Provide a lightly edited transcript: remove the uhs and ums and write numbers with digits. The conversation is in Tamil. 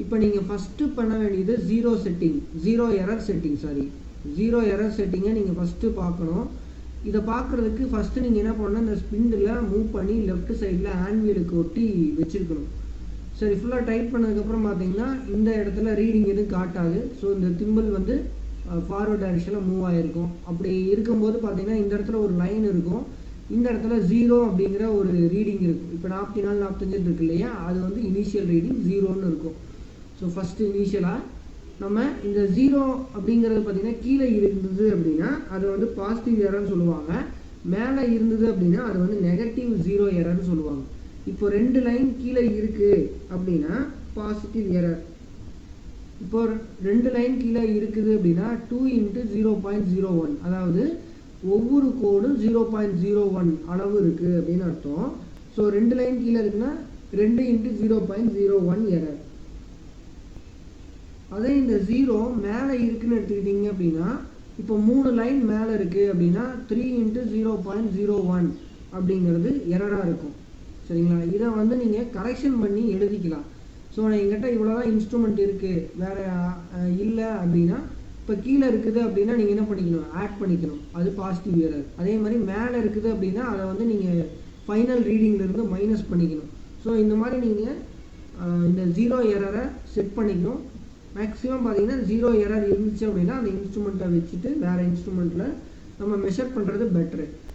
இப்போ நீங்கள் ஃபஸ்ட்டு பண்ண வேண்டியது ஜீரோ எரர் செட்டிங்கை நீங்கள் ஃபஸ்ட்டு பார்க்கணும். இதை பார்க்குறதுக்கு ஃபஸ்ட்டு நீங்கள் என்ன பண்ணணும், இந்த ஸ்பிண்டில் மூவ் பண்ணி லெஃப்ட் சைடில் ஆன்வீலுக்கு ஒட்டி வச்சுருக்கணும். சரி, ஃபுல்லாக டைட் பண்ணதுக்கப்புறம் பார்த்தீங்கன்னா இந்த இடத்துல ரீடிங் எதுவும் காட்டாது. ஸோ இந்த திம்பிள் வந்து ஃபார்வர்ட் டைரெக்ஷனில் மூவ் ஆகிருக்கும். அப்படி இருக்கும்போது பார்த்தீங்கன்னா இந்த இடத்துல ஒரு லைன் இருக்கும், இந்த இடத்துல 0 அப்படிங்கிற ஒரு ரீடிங் இருக்கும். இப்போ 44 45 இருக்கு இல்லையா, அது வந்து இனிஷியல் ரீடிங் 0ன்னு இருக்கும். ஸோ ஃபஸ்ட்டு இனிஷியலாக நம்ம இந்த 0 அப்படிங்கிறது பார்த்திங்கன்னா கீழே இருந்தது அப்படின்னா அது வந்து பாசிட்டிவ் எரர்னு சொல்லுவாங்க, மேலே இருந்தது அப்படின்னா அது வந்து நெகட்டிவ் 0 எரர்னு சொல்லுவாங்க. இப்போ 2 லைன் கீழே இருக்குது அப்படின்னா பாசிட்டிவ் எரர். இப்போ 2 லைன் கீழே இருக்குது அப்படின்னா 2 × 0.01, அதாவது ஒவ்வொரு கோடும் 0.01 அளவு இருக்குது அப்படின்னு அர்த்தம். ஸோ 2 லைன் கீழே இருக்குன்னா 2 × 0.01 எரர். அதே இந்த 0 மேலே இருக்குன்னு எடுத்துக்கிட்டிங்க அப்படின்னா இப்போ 3 லைன் மேலே இருக்குது அப்படின்னா 3 × 0.01 அப்படிங்கிறது எரராக இருக்கும். சரிங்களா, இதை வந்து நீங்கள் கரெக்ஷன் பண்ணி எழுதிக்கலாம். ஸோ என்கிட்ட இவ்வளோதான் இன்ஸ்ட்ருமெண்ட் இருக்குது, வேறு இல்லை அப்படின்னா இப்போ கீழே இருக்குது அப்படின்னா நீங்கள் என்ன பண்ணிக்கணும், ஆட் பண்ணிக்கணும், அது பாசிட்டிவ் எரர். அதே மாதிரி மேலே இருக்குது அப்படின்னா அதை வந்து நீங்கள் ஃபைனல் ரீடிங்லேருந்து மைனஸ் பண்ணிக்கணும். ஸோ இந்த மாதிரி நீங்கள் இந்த 0 எரரை செட் பண்ணிக்கணும். மேக்ஸிமம் பார்த்தீங்கன்னா 0 எரர் இருந்துச்சு அப்படின்னா அந்த இன்ஸ்ட்ருமெண்ட்டை வச்சுட்டு வேறு இன்ஸ்ட்ருமெண்ட்டில் நம்ம மெஷர் பண்ணுறது பெட்ரு.